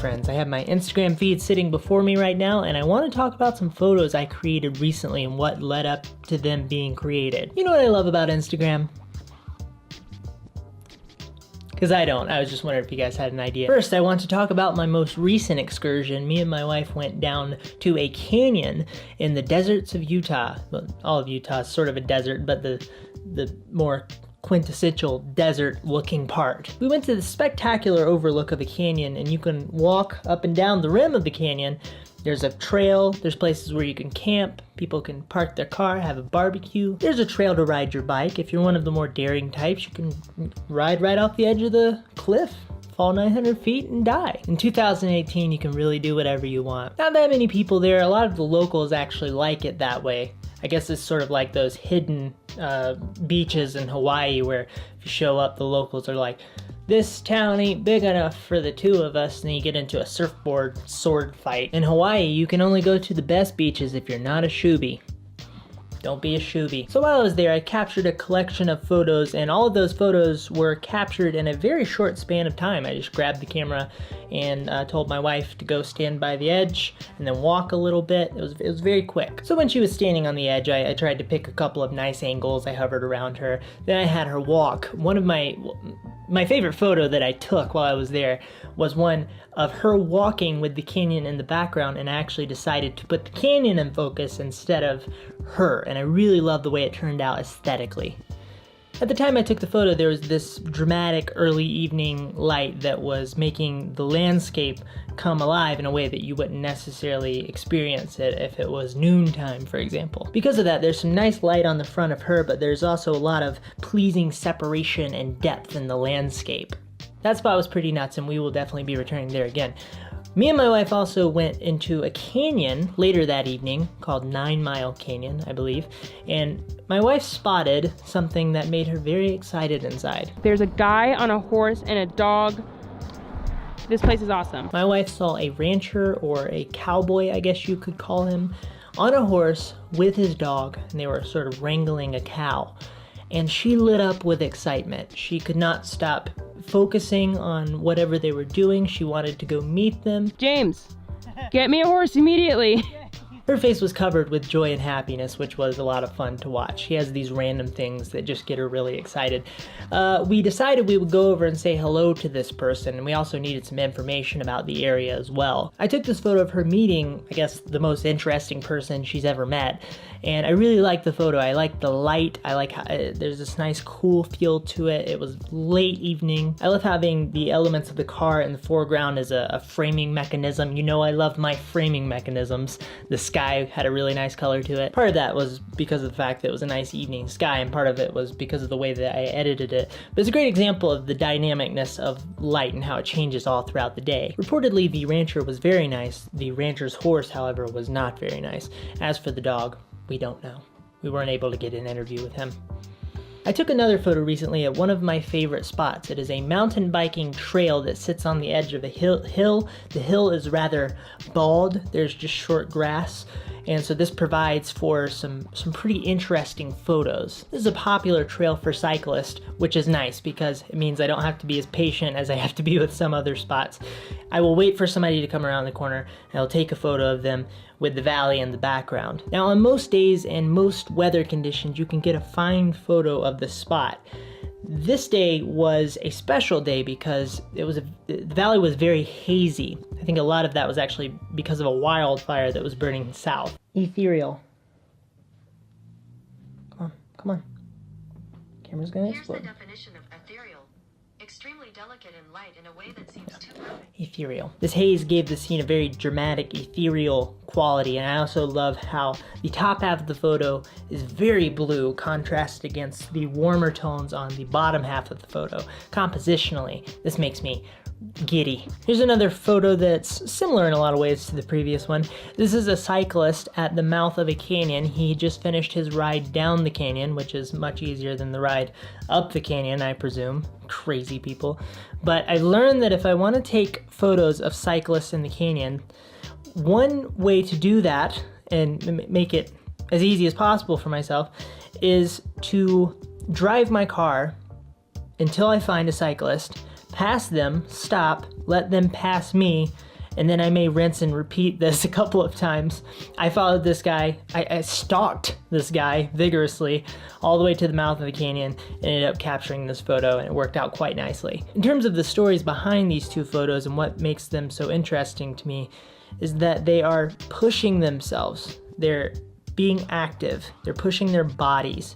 friends. I have my Instagram feed sitting before me right now, and I want to talk about some photos I created recently and what led up to them being created. You know what I love about Instagram? Because I don't. I was just wondering if you guys had an idea. First, I want to talk about my most recent excursion. Me and my wife went down to a canyon in the deserts of Utah. Well, all of Utah is sort of a desert, but the more quintessential desert looking part. We went to the spectacular overlook of a canyon, and you can walk up and down the rim of the canyon. There's a trail, there's places where you can camp, people can park their car, have a barbecue. There's a trail to ride your bike. If you're one of the more daring types, you can ride right off the edge of the cliff, fall 900 feet and die. In 2018, you can really do whatever you want. Not that many people there. A lot of the locals actually like it that way. I guess it's sort of like those hidden beaches in Hawaii where if you show up, the locals are like, this town ain't big enough for the two of us, and then you get into a surfboard sword fight. In Hawaii, you can only go to the best beaches if you're not a shooby. Don't be a shooby. So while I was there, I captured a collection of photos, and all of those photos were captured in a very short span of time. I just grabbed the camera and told my wife to go stand by the edge and then walk a little bit. It was very quick. So when she was standing on the edge, I tried to pick a couple of nice angles. I hovered around her. Then I had her walk. One of my favorite photo that I took while I was there was one of her walking with the canyon in the background, and I actually decided to put the canyon in focus instead of her, and I really love the way it turned out aesthetically. At the time I took the photo, there was this dramatic early evening light that was making the landscape come alive in a way that you wouldn't necessarily experience it if it was noontime, for example. Because of that, there's some nice light on the front of her, but there's also a lot of pleasing separation and depth in the landscape. That spot was pretty nuts, and we will definitely be returning there again. Me and my wife also went into a canyon later that evening called 9 Mile Canyon, I believe, and my wife spotted something that made her very excited inside. There's a guy on a horse and a dog. This place is awesome. My wife saw a rancher, or a cowboy, I guess you could call him, on a horse with his dog, and they were sort of wrangling a cow. And she lit up with excitement. She could not stop focusing on whatever they were doing. She wanted to go meet them. James, get me a horse immediately. Her face was covered with joy and happiness, which was a lot of fun to watch. She has these random things that just get her really excited. We decided we would go over and say hello to this person, and we also needed some information about the area as well. I took this photo of her meeting, I guess, the most interesting person she's ever met, and I really liked the photo. I liked the light. I like how there's this nice cool feel to it. It was late evening. I love having the elements of the car in the foreground as a framing mechanism. You know I love my framing mechanisms. The sky had a really nice color to it. Part of that was because of the fact that it was a nice evening sky, and part of it was because of the way that I edited it. But it's a great example of the dynamicness of light and how it changes all throughout the day. Reportedly, the rancher was very nice. The rancher's horse, however, was not very nice. As for the dog, we don't know. We weren't able to get an interview with him. I took another photo recently at one of my favorite spots. It is a mountain biking trail that sits on the edge of a hill. The hill is rather bald. There's just short grass. And so this provides for some pretty interesting photos. This is a popular trail for cyclists, which is nice because it means I don't have to be as patient as I have to be with some other spots. I will wait for somebody to come around the corner, and I'll take a photo of them with the valley in the background. Now, on most days and most weather conditions, you can get a fine photo of the spot. This day was a special day because the valley was very hazy. I think a lot of that was actually because of a wildfire that was burning south. Ethereal. Come on. Camera's gonna explode. Here's the definition of ethereal. Extremely delicate in light in a way that seems too bright. Ethereal. This haze gave the scene a very dramatic, ethereal quality, and I also love how the top half of the photo is very blue, contrasted against the warmer tones on the bottom half of the photo. Compositionally, this makes me giddy. Here's another photo that's similar in a lot of ways to the previous one. This is a cyclist at the mouth of a canyon. He just finished his ride down the canyon, which is much easier than the ride up the canyon, I presume. Crazy people. But I've learned that if I want to take photos of cyclists in the canyon, one way to do that and make it as easy as possible for myself is to drive my car until I find a cyclist, pass them, stop, let them pass me, And then I may rinse and repeat this a couple of times. I followed this guy, I stalked this guy vigorously all the way to the mouth of the canyon and ended up capturing this photo, and it worked out quite nicely. In terms of the stories behind these two photos and what makes them so interesting to me is that they are pushing themselves. They're being active, they're pushing their bodies,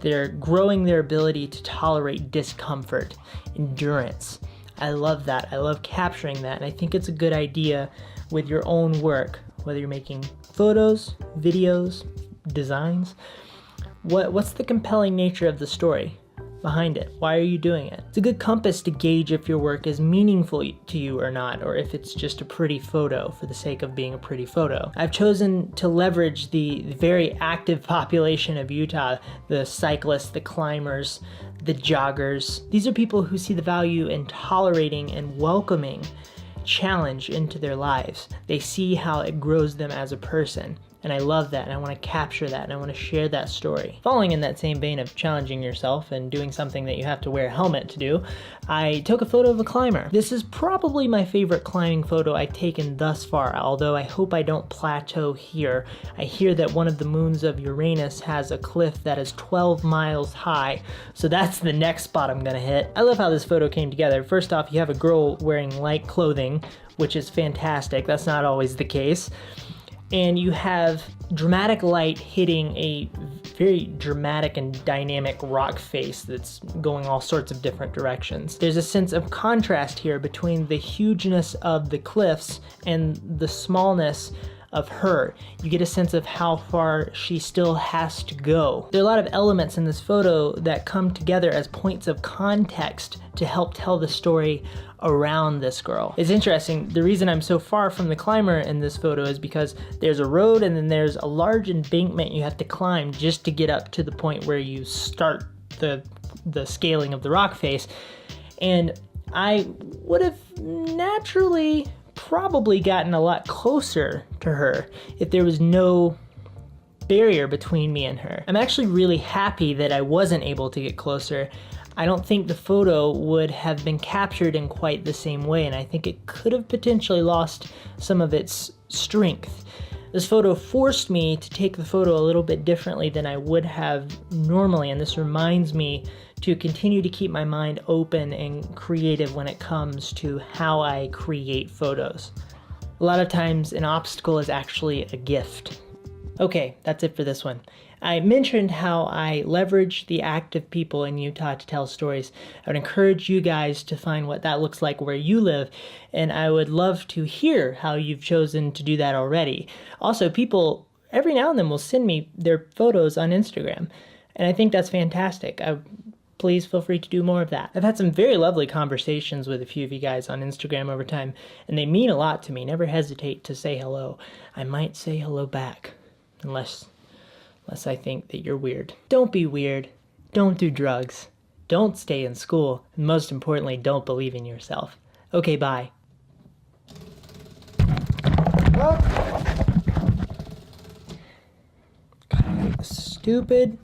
they're growing their ability to tolerate discomfort, endurance. I love that. I love capturing that, and I think it's a good idea with your own work, whether you're making photos, videos, designs. What's the compelling nature of the story behind it? Why are you doing it? It's a good compass to gauge if your work is meaningful to you or not, or if it's just a pretty photo for the sake of being a pretty photo. I've chosen to leverage the very active population of Utah, the cyclists, the climbers, the joggers. These are people who see the value in tolerating and welcoming challenge into their lives. They see how it grows them as a person. And I love that, and I want to capture that, and I want to share that story. Following in that same vein of challenging yourself and doing something that you have to wear a helmet to do, I took a photo of a climber. This is probably my favorite climbing photo I've taken thus far, although I hope I don't plateau here. I hear that one of the moons of Uranus has a cliff that is 12 miles high, so that's the next spot I'm gonna hit. I love how this photo came together. First off, you have a girl wearing light clothing, which is fantastic. That's not always the case. And you have dramatic light hitting a very dramatic and dynamic rock face that's going all sorts of different directions. There's a sense of contrast here between the hugeness of the cliffs and the smallness of her. You get a sense of how far she still has to go. There are a lot of elements in this photo that come together as points of context to help tell the story around this girl. It's interesting, the reason I'm so far from the climber in this photo is because there's a road and then there's a large embankment you have to climb just to get up to the point where you start the scaling of the rock face. And I would have naturally probably gotten a lot closer to her if there was no barrier between me and her. I'm actually really happy that I wasn't able to get closer. I don't think the photo would have been captured in quite the same way, and I think it could have potentially lost some of its strength. This photo forced me to take the photo a little bit differently than I would have normally, and this reminds me to continue to keep my mind open and creative when it comes to how I create photos. A lot of times an obstacle is actually a gift. Okay, that's it for this one. I mentioned how I leverage the active people in Utah to tell stories. I would encourage you guys to find what that looks like where you live, and I would love to hear how you've chosen to do that already. Also, people every now and then will send me their photos on Instagram, and I think that's fantastic. Please feel free to do more of that. I've had some very lovely conversations with a few of you guys on Instagram over time, and they mean a lot to me. Never hesitate to say hello. I might say hello back, unless I think that you're weird. Don't be weird. Don't do drugs. Don't stay in school. And most importantly, don't believe in yourself. Okay, bye. Stupid